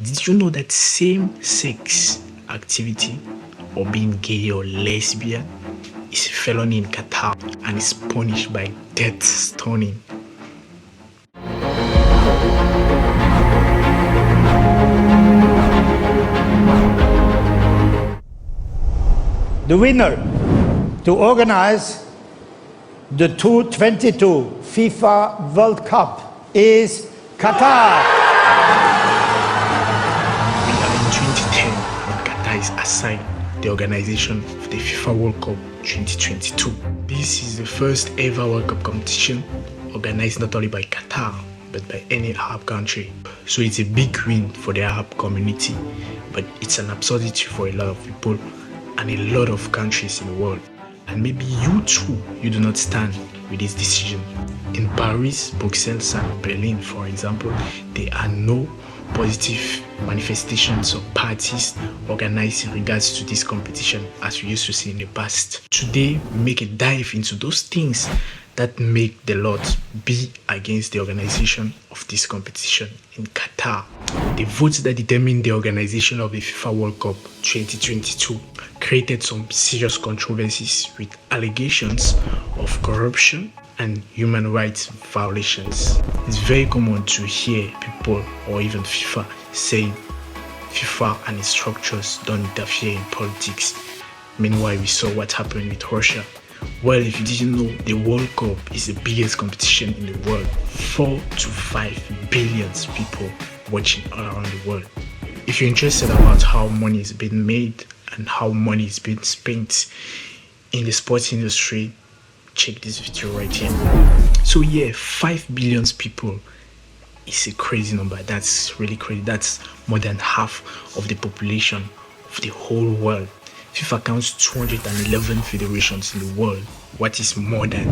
Did you know that same-sex activity or being gay or lesbian is a felony in Qatar and is punished by death stoning? The winner to organize the 2022 FIFA World Cup is Qatar. We are in 2010 when Qatar is assigned the organization of the FIFA World Cup 2022. This is the first ever World Cup competition organized not only by Qatar but by any Arab country. So it's a big win for the Arab community, but it's an absurdity for a lot of people and a lot of countries in the world. And maybe you too, you do not stand with this decision. In Paris, Brussels and Berlin, for example, there are no positive manifestations or parties organized in regards to this competition as we used to see in the past. Today, we make a dive into those things that make the lot be against the organization of this competition in Qatar. The votes that determined the organization of the FIFA World Cup 2022 created some serious controversies with allegations of corruption and human rights violations. It's very common to hear people or even FIFA saying FIFA and its structures don't interfere in politics. Meanwhile, we saw what happened with Russia. Well, if you didn't know, the World Cup is the biggest competition in the world. 4 to 5 billion people watching all around the world. If you're interested about how money is being made and how money is being spent in the sports industry, check this video right here. So yeah, 5 billion people is a crazy number. That's really crazy. That's more than half of the population of the whole world. FIFA counts 211 federations in the world, what is more than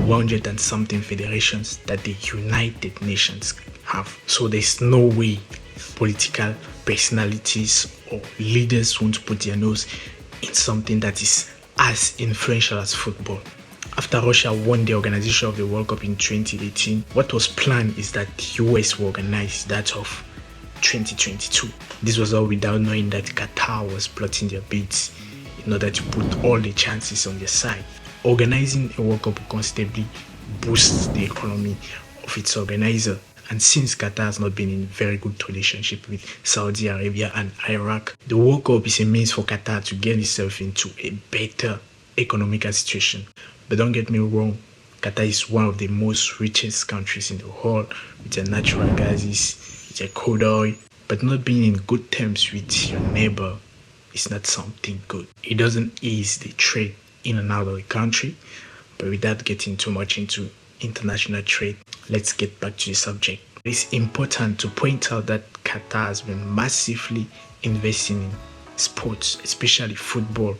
100 and something federations that the United Nations have. So there's no way political personalities or leaders want to put their nose in something that is as influential as football. After Russia won the organization of the World Cup in 2018, what was planned is that the US will organize that of 2022. This was all without knowing that Qatar was plotting their bids in order to put all the chances on their side. Organizing a World Cup will constantly boost the economy of its organizer. And since Qatar has not been in very good relationship with Saudi Arabia and Iraq, the World Cup is a means for Qatar to get itself into a better economical situation. But don't get me wrong, Qatar is one of the most richest countries in the world with their natural gases, with their crude oil, but not being in good terms with your neighbor is not something good. It doesn't ease the trade in and out of the country, but without getting too much into international trade, let's get back to the subject. It's important to point out that Qatar has been massively investing in sports, especially football,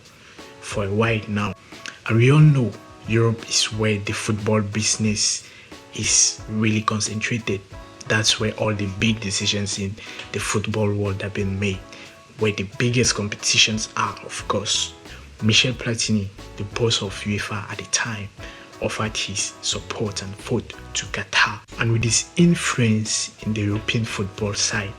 for a while now. And we all know Europe is where the football business is really concentrated. That's where all the big decisions in the football world have been made, where the biggest competitions are, of course. Michel Platini, the boss of UEFA at the time, offered his support and vote to Qatar. And with his influence in the European football side,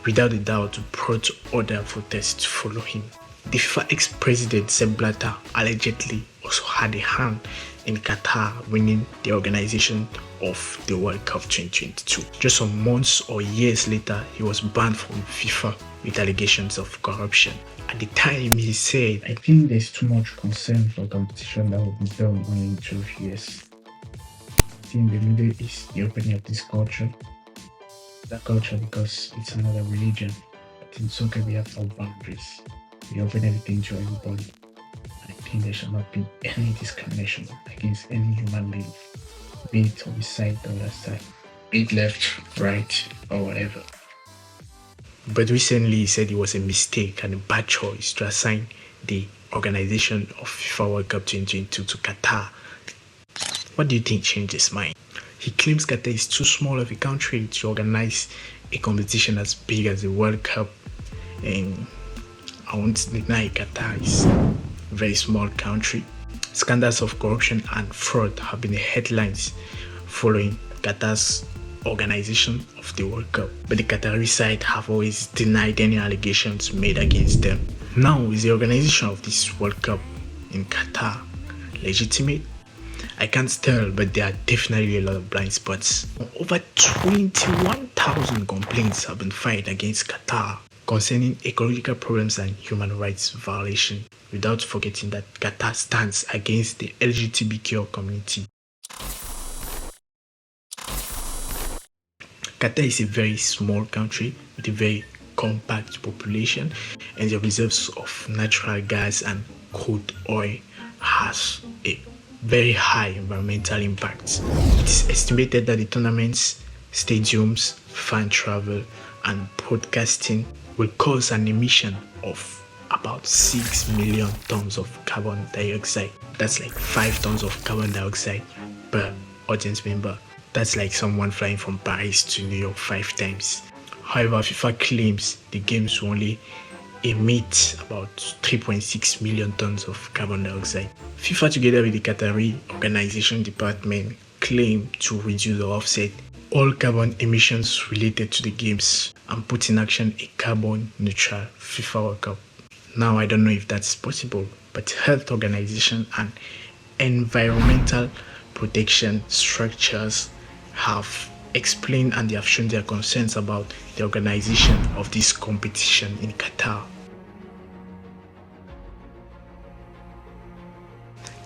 without a doubt, brought other voters to follow him. The FIFA ex-president Sepp Blatter allegedly also had a hand in Qatar winning the organization of the World Cup 2022. Just some months or years later, he was banned from FIFA with allegations of corruption. At the time, he said, "I think there's too much concern for competition that will be done only in 12 years. I think the Middle East, the opening of this culture, that culture because it's another religion. But in soccer, we have no boundaries. We open everything to everybody. I think there should not be any discrimination against any human being, be it on this side or that side, be it left, right, or whatever." But recently he said it was a mistake and a bad choice to assign the organization of FIFA World Cup 2022 to Qatar. What do you think changed his mind? He claims Qatar is too small of a country to organize a competition as big as the World Cup, and I won't deny Qatar is a very small country. Scandals of corruption and fraud have been the headlines following Qatar's organization of the World Cup, but the Qatari side have always denied any allegations made against them. Now, is the organization of this World Cup in Qatar legitimate? I can't tell, but there are definitely a lot of blind spots. Over 21,000 complaints have been filed against Qatar concerning ecological problems and human rights violation, without forgetting that Qatar stands against the LGBTQ community. Qatar is a very small country with a very compact population, and the reserves of natural gas and crude oil has a very high environmental impact. It is estimated that the tournaments, stadiums, fan travel, and broadcasting will cause an emission of about 6 million tons of carbon dioxide. That's like 5 tons of carbon dioxide per audience member. That's like someone flying from Paris to New York 5 times. However, FIFA claims the games will only emit about 3.6 million tons of carbon dioxide. FIFA, together with the Qatari organization department, claim to reduce or offset all carbon emissions related to the games and put in action a carbon neutral FIFA World Cup. Now, I don't know if that's possible, but health organization and environmental protection structures have explained and they have shown their concerns about the organization of this competition in Qatar.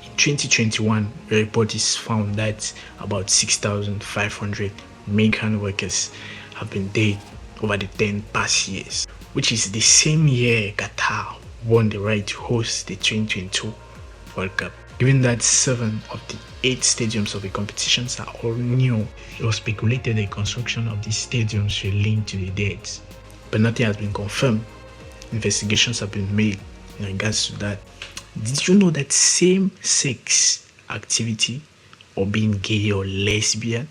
In 2021, a report is found that about 6,500 migrant workers have been dead over the 10 past years, which is the same year Qatar won the right to host the 2022 World Cup. Given that 7 of the 8 stadiums of the competitions are all new, it was speculated the construction of these stadiums will link to the deaths, but nothing has been confirmed. Investigations have been made in regards to that. Did you know that same-sex activity or being gay or lesbian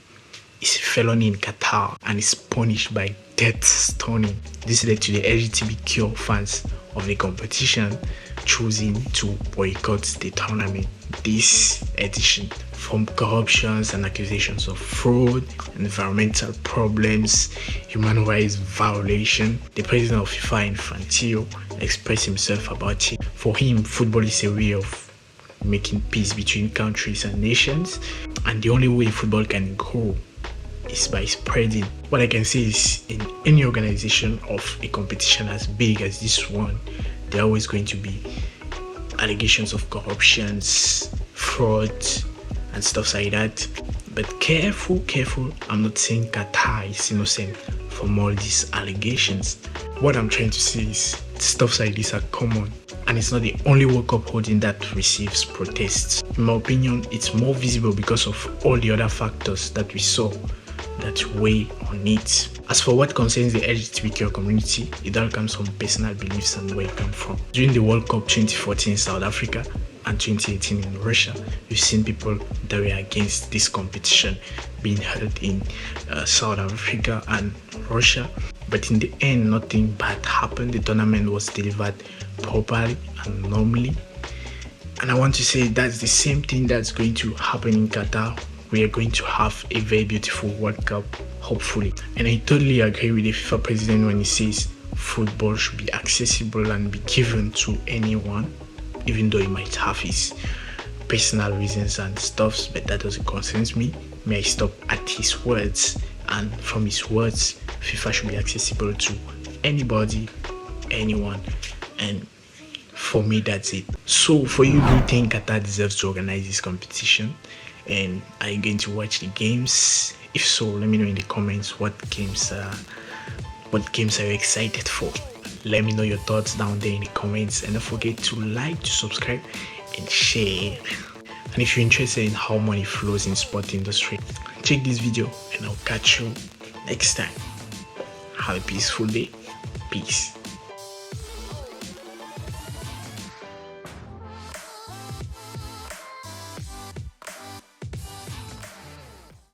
is a felony in Qatar and is punished by death stoning? This led to the LGBTQ fans of the competition choosing to boycott the tournament this edition. From corruptions and accusations of fraud, environmental problems, human rights violation, the president of FIFA, Infantino, expressed himself about it. For him, football is a way of making peace between countries and nations, and the only way football can grow is by spreading. What I can say is, in any organization of a competition as big as this one, there are always going to be allegations of corruptions, fraud, and stuff like that. But careful, I'm not saying Qatar is innocent from all these allegations. What I'm trying to say is stuff like this are common, and it's not the only World Cup holding that receives protests. In my opinion, it's more visible because of all the other factors that we saw that weigh on it. As for what concerns the LGBTQ community, it all comes from personal beliefs and where it comes from. During the World Cup 2014 in South Africa and 2018 in Russia, we've seen people that were against this competition being held in South Africa and Russia. But in the end, nothing bad happened. The tournament was delivered properly and normally. And I want to say that's the same thing that's going to happen in Qatar. We are going to have a very beautiful World Cup, hopefully. And I totally agree with the FIFA president when he says football should be accessible and be given to anyone, even though he might have his personal reasons and stuffs, but that doesn't concern me. May I stop at his words? And from his words, FIFA should be accessible to anybody, anyone, and for me, that's it. So for you, do you think Qatar deserves to organize this competition? And are you going to watch the games? If so, let me know in the comments what games are you excited for. Let me know your thoughts down there in the comments, and don't forget to like, to subscribe, and share. And if you're interested in how money flows in sport industry, check this video, and I'll catch you next time. Have a peaceful day. Peace.